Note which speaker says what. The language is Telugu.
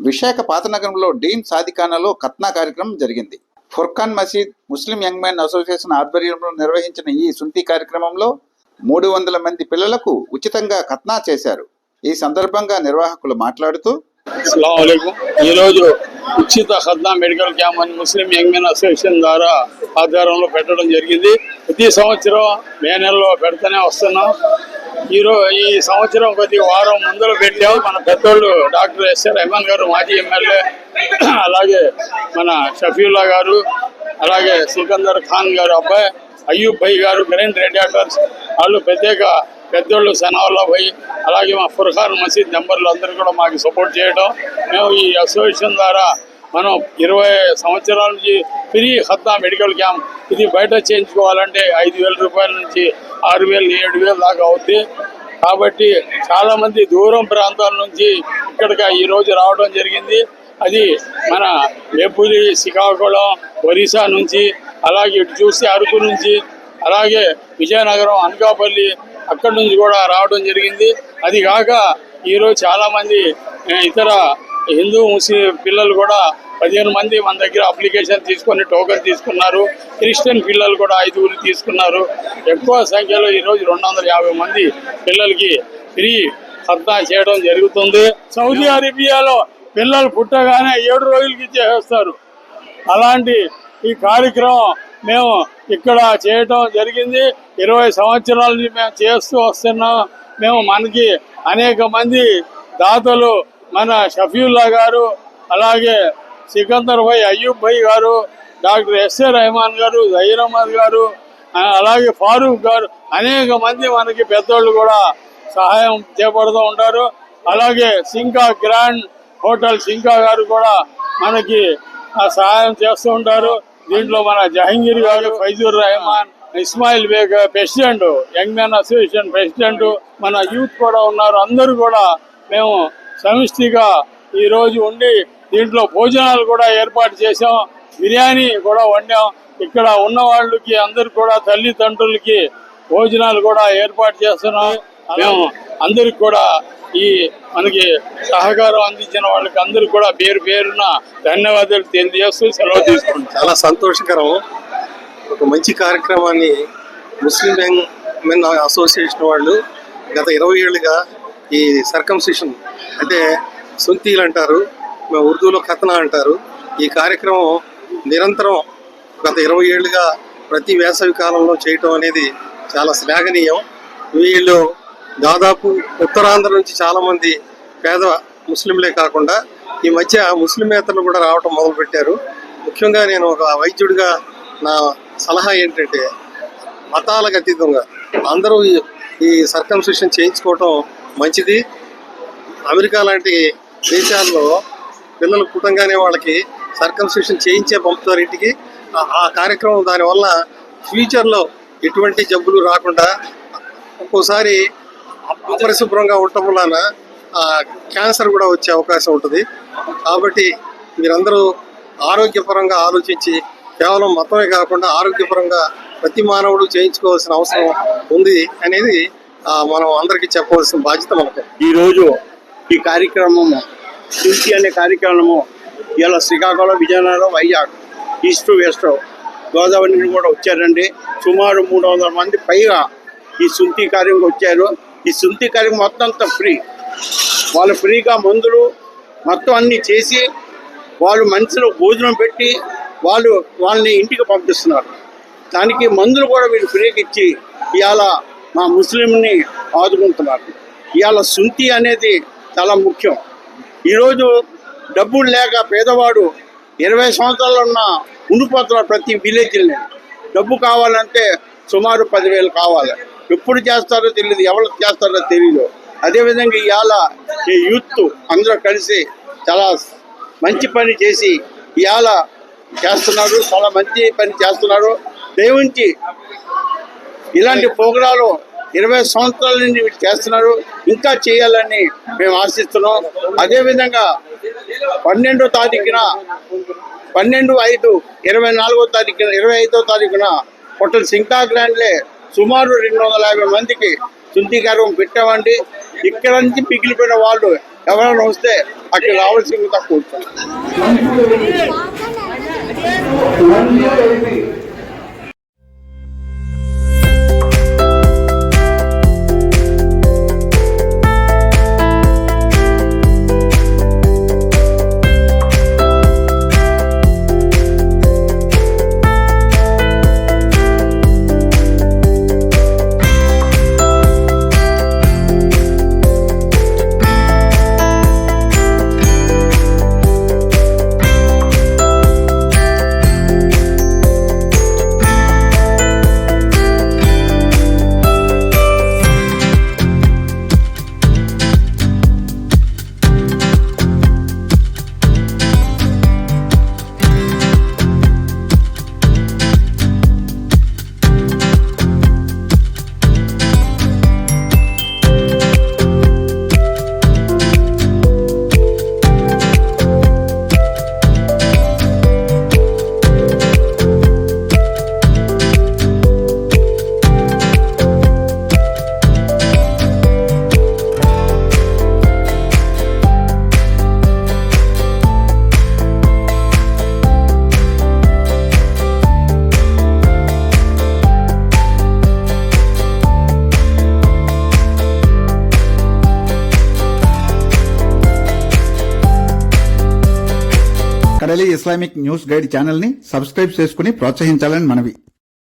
Speaker 1: విశాఖ పాతనగరంలో డీన్ సాదిఖానాలో ఖత్నా కార్యక్రమం జరిగింది. ఫుర్ఖాన్ మసీద్ ముస్లిం యంగ్ మెన్ అసోసియేషన్ ఆధ్వర్యంలో నిర్వహించిన ఈ సుంతి కార్యక్రమంలో 300 మంది పిల్లలకు ఉచితంగా ఖత్నా చేశారు. ఈ సందర్భంగా నిర్వాహకులు మాట్లాడుతూ,
Speaker 2: ఈరోజు ఉచిత ఖత్నా మెడికల్ క్యాంప్ అని ముస్లిం యంగ్ మెన్ అసోసియేషన్ ద్వారా ఆధ్వర్యంలో పెట్టడం జరిగింది. ప్రతి సంవత్సరం మే నెలలో పెడుతూనే వస్తున్నాం. ఈ సంవత్సరం కొద్ది వారం ముందర పెట్టాం. మన పెద్దోళ్ళు డాక్టర్ ఎస్ఆర్ రెహమాన్ గారు, మాజీ ఎమ్మెల్యే, అలాగే మన షఫీవుల్లా గారు, అలాగే సికందర్ ఖాన్ గారు అబ్బాయి అయ్యూబ్ భాయ్ గారు, గ్రైండ్ రేడియేటర్స్ వాళ్ళు పెద్దోళ్ళు సనావుల్లా భాయ్, అలాగే మా ఫుర్ఖాన్ మసీద్ మెంబర్లు అందరూ కూడా మాకు సపోర్ట్ చేయడం. మేము ఈ అసోసియేషన్ ద్వారా మనం 20 సంవత్సరాల నుంచి ఫ్రీ ఖత్నా మెడికల్ క్యాంప్ ఇది బయట చేయించుకోవాలంటే 5,000 రూపాయల నుంచి 6,000, 7,000 దాకా అవుద్ది. కాబట్టి చాలామంది దూరం ప్రాంతాల నుంచి ఇక్కడికి ఈరోజు రావడం జరిగింది. అది మన వేపులి, శ్రీకాకుళం, ఒరిస్సా నుంచి, అలాగే ఇటు చూస్తే అరకు నుంచి, అలాగే విజయనగరం, అనకాపల్లి అక్కడి నుంచి కూడా రావడం జరిగింది. అది కాక ఈరోజు చాలామంది ఇతర హిందూ ముస్లిం పిల్లలు కూడా 15 మంది మన దగ్గర అప్లికేషన్ తీసుకొని టోకెన్ తీసుకున్నారు. క్రిస్టియన్ పిల్లలు కూడా 5 తీసుకున్నారు. ఎక్కువ సంఖ్యలో ఈరోజు 250 మంది పిల్లలకి ఫ్రీ ఖత్నా చేయడం జరుగుతుంది. సౌదీ అరేబియాలో పిల్లలు పుట్టగానే 7 రోజులకి చేస్తారు. అలాంటి ఈ కార్యక్రమం మేము ఇక్కడ చేయటం జరిగింది. 20 సంవత్సరాల నుంచి మేము చేస్తూ వస్తున్నాం. మనకి అనేక మంది దాతలు, మన షఫీవుల్లా గారు, అలాగే సికందర్ భాయ్, అయ్యూబ్ భాయ్ గారు, డాక్టర్ ఎస్ఆర్ రెహమాన్ గారు, జహీర్ అహ్మద్ గారు, అలాగే ఫారూక్ గారు, అనేక మంది మనకి పెద్దోళ్ళు కూడా సహాయం చేపడుతూ ఉంటారు. అలాగే సింకా గ్రాండ్ హోటల్ సింకా గారు కూడా మనకి సహాయం చేస్తూ ఉంటారు. దీంట్లో మన జహంగీర్ గారు, Faizur Rehman, Ismail Baig president, young man association president, మన యూత్ కూడా ఉన్నారు. అందరూ కూడా మేము సమిష్టిగా ఈరోజు ఉండి దీంట్లో భోజనాలు కూడా ఏర్పాటు చేసాం. బిర్యానీ కూడా వండాం. ఇక్కడ ఉన్న వాళ్ళకి అందరు కూడా తల్లిదండ్రులకి భోజనాలు కూడా ఏర్పాటు చేస్తున్నాం. మేము అందరికి కూడా మనకి సహకారం అందించిన వాళ్ళకి అందరికి కూడా పేరున ధన్యవాదాలు తెలియజేస్తూ సెలవు తీసుకుంటాం.
Speaker 3: చాలా సంతోషకరం. ఒక మంచి కార్యక్రమాన్ని ముస్లిం యంగ్ మెన్ అసోసియేషన్ వాళ్ళు గత 20 ఏళ్ళుగా ఈ సర్కంసిషన్ అంటే సుంతీలు అంటారు, మేము ఉర్దూలో ఖత్నా అంటారు. ఈ కార్యక్రమం నిరంతరం గత 20 ఏళ్ళుగా ప్రతి వేసవి కాలంలో చేయటం అనేది చాలా శ్లాఘనీయం. వీళ్ళు దాదాపు ఉత్తరాంధ్ర నుంచి చాలామంది పేద ముస్లింలే కాకుండా ఈ మధ్య ముస్లిమేతరులు కూడా రావటం మొదలుపెట్టారు. ముఖ్యంగా నేను ఒక వైద్యుడిగా నా సలహా ఏంటంటే, మతాలకు అతీతంగా అందరూ ఈ సర్కంసిషన్ చేయించుకోవటం మంచిది. అమెరికా లాంటి దేశాల్లో పిల్లలు పుట్టంగానే వాళ్ళకి సర్కంసిషన్ చేయించే పంపుతారు ఇంటికి. ఆ కార్యక్రమం దానివల్ల ఫ్యూచర్లో ఎటువంటి జబ్బులు రాకుండా, ఒక్కోసారి అపరిశుభ్రంగా ఉండటం వలన క్యాన్సర్ కూడా వచ్చే అవకాశం ఉంటుంది. కాబట్టి మీరందరూ ఆరోగ్యపరంగా ఆలోచించి కేవలం మతమే కాకుండా ఆరోగ్యపరంగా ప్రతి మానవుడు చేయించుకోవాల్సిన అవసరం ఉంది అనేది మనం అందరికీ చెప్పవలసిన బాధ్యత మనకు.
Speaker 2: ఈరోజు ఈ కార్యక్రమము సుంతి అనే కార్యక్రమము ఇలా శ్రీకాకుళం, విజయనగరం, వైజాగ్, ఈస్ట్ వెస్ట్ గోదావరి నుండి కూడా వచ్చారండి. సుమారు 300 మంది పైగా ఈ సుంతి కార్యక్రమం వచ్చారు. ఈ సుంతి కార్యక్రమం మొత్తం అంతా ఫ్రీ. వాళ్ళు ఫ్రీగా మందులు మొత్తం అన్నీ చేసి వాళ్ళు మనుషులు భోజనం పెట్టి వాళ్ళని ఇంటికి పంపిస్తున్నారు. దానికి మందులు కూడా వీళ్ళు ఫ్రీకి ఇచ్చి ఇవాళ మా ముస్లింని ఆదుకుంటున్నారు. ఇవాళ సుంతి అనేది చాలా ముఖ్యం. ఈరోజు డబ్బులు లేక పేదవాడు 20 సంవత్సరాలు ఉన్న ఉండిపోతున్నారు. ప్రతి విలేజ్ని డబ్బు కావాలంటే సుమారు 10,000 కావాలి. ఎప్పుడు చేస్తారో తెలియదు, ఎవరు చేస్తారో తెలియదు. అదేవిధంగా ఇవాళ ఈ యూత్ అందరూ కలిసి చాలా మంచి పని చేసి ఇవాళ చేస్తున్నారు. చాలా మంచి పని చేస్తున్నారు. దయవుంచి ఇలాంటి ప్రోగ్రాలు 20 సంవత్సరాల నుంచి చేస్తున్నారు, ఇంకా చేయాలని మేము ఆశిస్తున్నాం. అదేవిధంగా 12వ తారీఖున 25వ తారీఖున హోటల్ సింకా గ్రాండ్లే సుమారు 250 మందికి సుంతి కార్యక్రమం పెట్టామండి. ఇక్కడ నుంచి మిగిలిపోయిన వాళ్ళు ఎవరైనా వస్తే అక్కడ రావాల్సిందిగా కోరుతున్నాను.
Speaker 1: కడలి ఇస్లామిక్ న్యూస్ గైడ్ ఛానల్ ని సబ్స్క్రైబ్ చేసుకుని ప్రోత్సహించాలని మనవి.